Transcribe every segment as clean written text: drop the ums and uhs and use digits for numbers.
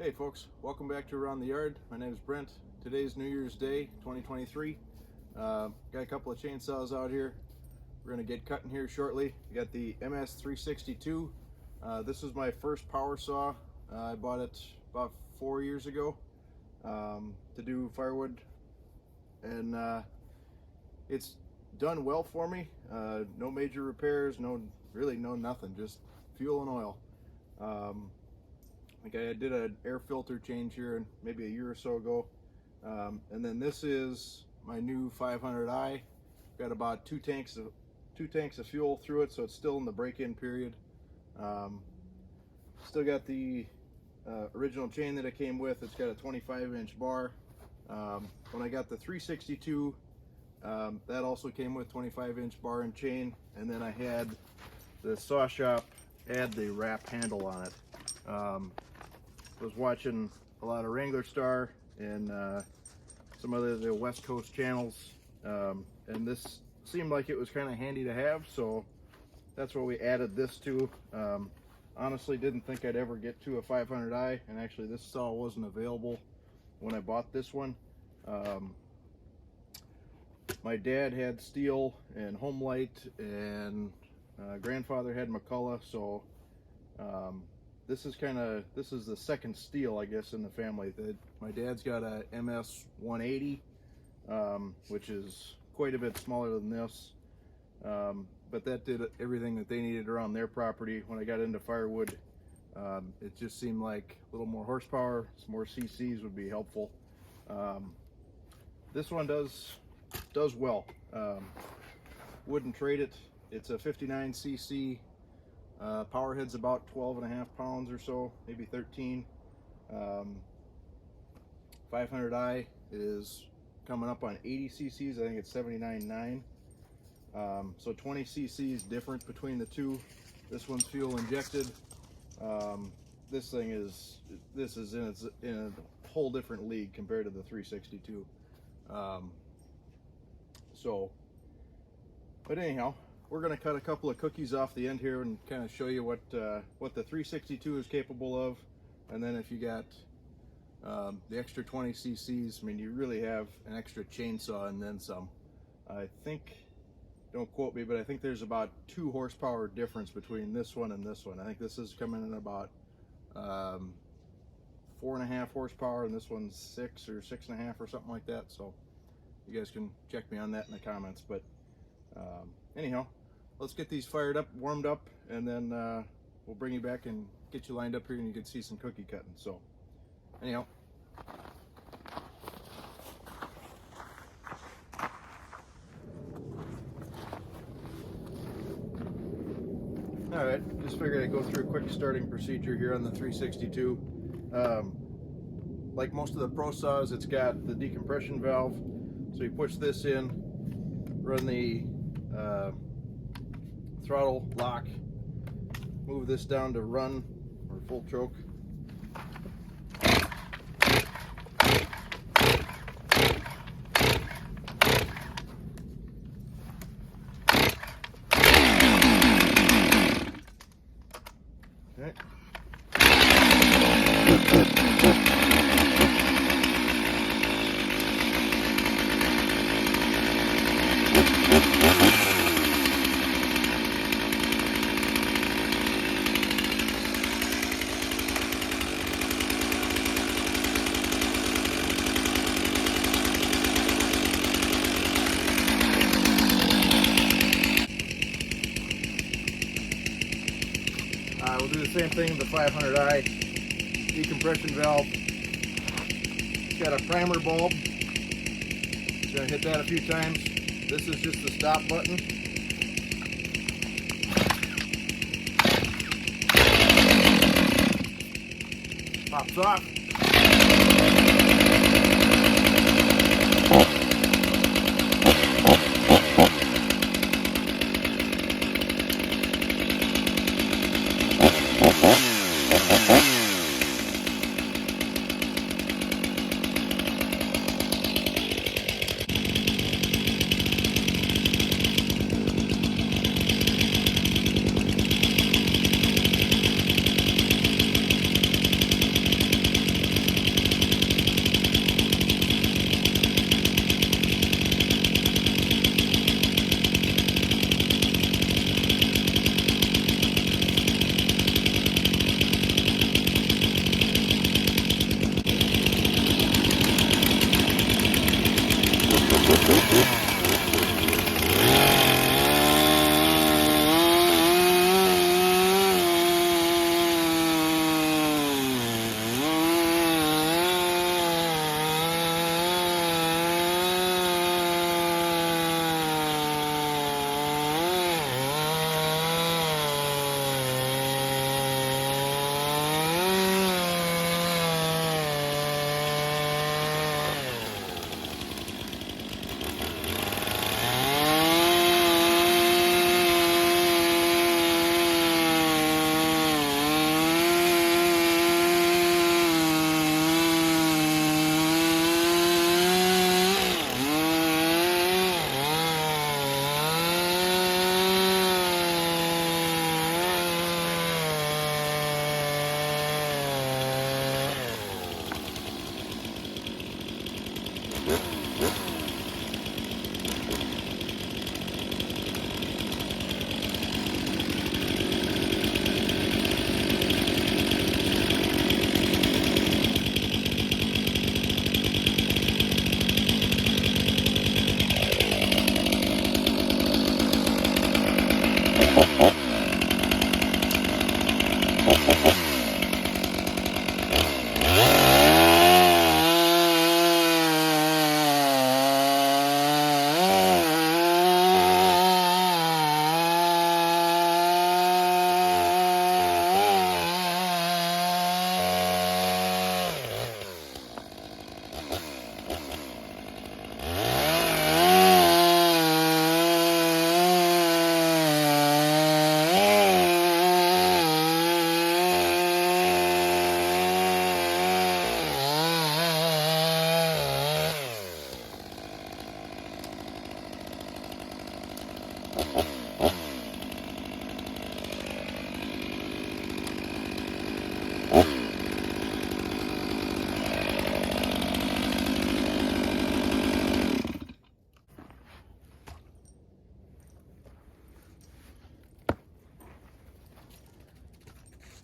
Hey folks, welcome back to Around the Yard. My name is Brent. Today's New Year's Day 2023. Got a couple of chainsaws out here. We're going to get cutting here shortly. We got the MS 362. This is my first power saw. I bought it about 4 years ago to do firewood, and it's done well for me. No major repairs, really no nothing, just fuel and oil. Like I did an air filter change here maybe a year or so ago, and then this is my new 500i. Got about two tanks of fuel through it, so it's still in the break-in period. Still got the original chain that it came with. It's got a 25-inch bar. When I got the 362, that also came with 25-inch bar and chain, and then I had the saw shop add the wrap handle on it. Was watching a lot of Wrangler Star and some other the West Coast channels, and this seemed like it was kind of handy to have, so that's what we added this to. Honestly, didn't think I'd ever get to a 500i, and actually this saw wasn't available when I bought this one. My dad had Stihl and Homelight, and grandfather had McCullough, so this is the second Stihl, I guess, in the family. My dad's got a MS 180, which is quite a bit smaller than this, but that did everything that they needed around their property. When I got into firewood, it just seemed like a little more horsepower, some more CCs would be helpful. This one does well. Wouldn't trade it. It's a 59 cc. Power head's about 12.5 pounds or so, maybe 13. 500i is coming up on 80 cc's. I think it's 79.9. So 20 cc's difference between the two. This one's fuel injected. This is in a whole different league compared to the 362. But anyhow, we're going to cut a couple of cookies off the end here and kind of show you what the 362 is capable of. And then if you got the extra 20 cc's, I mean, you really have an extra chainsaw and then some. I think, don't quote me, but I think there's about 2 horsepower difference between this one and this one. I think this is coming in about 4.5 horsepower, and this one's 6 or 6.5 or something like that. So you guys can check me on that in the comments. But anyhow, let's get these fired up, warmed up, and then we'll bring you back and get you lined up here and you can see some cookie cutting. So anyhow. All right, just figured I'd go through a quick starting procedure here on the 362. Like most of the Pro Saws, it's got the decompression valve. So you push this in, run the throttle lock, move this down to run or full choke. Okay. We'll do the same thing with the 500i. Decompression valve. It's got a primer bulb. Just gonna hit that a few times. This is just the stop button. Pops off.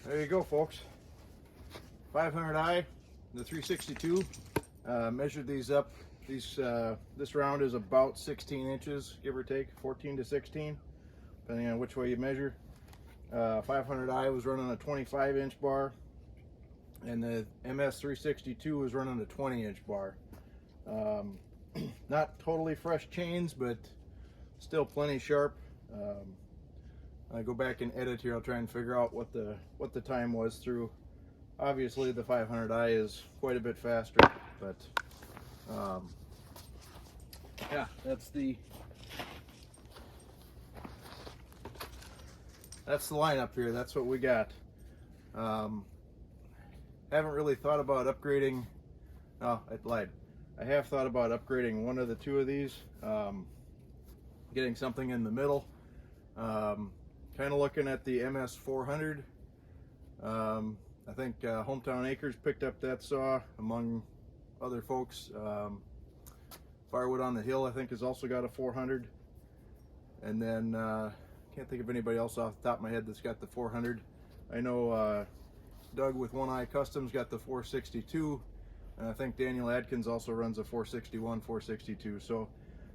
There you go, folks. 500i, the 362. Measured these up. This round is about 16 inches, give or take, 14 to 16, depending on which way you measure. 500i was running a 25-inch bar, and the MS 362 was running a 20-inch bar. Not totally fresh chains, but still plenty sharp. I go back and edit here. I'll try and figure out what the time was through. Obviously, the 500i is quite a bit faster, but yeah, that's the lineup here. That's what we got. Haven't really thought about upgrading. No, I lied. I have thought about upgrading one of the two of these, getting something in the middle. Kind of looking at the MS 400. I think Hometown Acres picked up that saw among other folks. Firewood on the Hill, I think, has also got a 400. And then can't think of anybody else off the top of my head that's got the 400. I know Doug with One Eye Customs got the 462, and I think Daniel Adkins also runs a 461, 462. So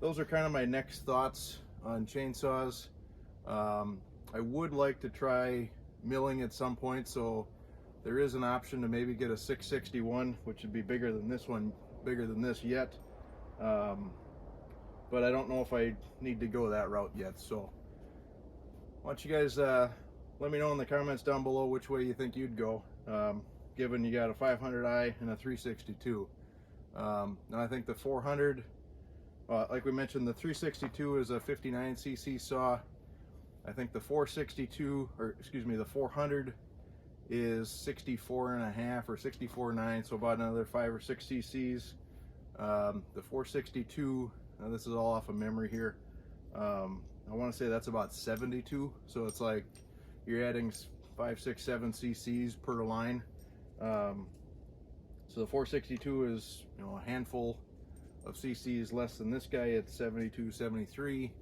those are kind of my next thoughts on chainsaws. I would like to try milling at some point, so there is an option to maybe get a 661, which would be bigger than this one, bigger than this yet. But I don't know if I need to go that route yet. So why don't you guys let me know in the comments down below which way you think you'd go, given you got a 500i and a 362. Now I think the 400, like we mentioned, the 362 is a 59cc saw. I think the 462, or excuse me, the 400 is 64.5 or 64.9, so about another 5 or 6 cc's. The 462, now this is all off of memory here, I want to say that's about 72, so it's like you're adding 5, 6, 7 cc's per line. So the 462 is, you know, a handful of cc's less than this guy at 72, 73.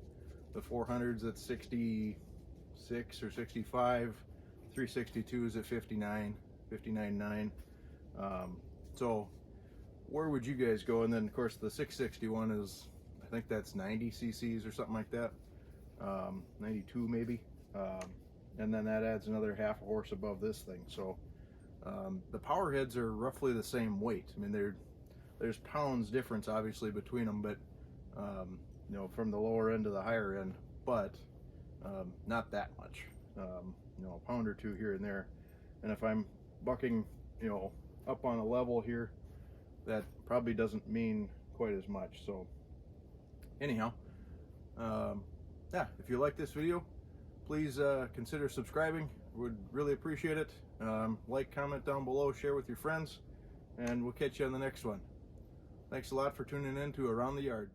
The 400's at 66 or 65. 362 is at 59, 59.9. So where would you guys go? And then of course the 661 is, I think that's 90 cc's or something like that, 92 maybe. And then that adds another half a horse above this thing. So the power heads are roughly the same weight. I mean, there's pounds difference obviously between them, but you know, from the lower end to the higher end, but not that much. You know, a pound or two here and there. And if I'm bucking, you know, up on a level here, that probably doesn't mean quite as much. So anyhow, yeah, if you like this video, please consider subscribing. Would really appreciate it. Like, comment down below, share with your friends, and we'll catch you on the next one. Thanks a lot for tuning in to Around the Yard.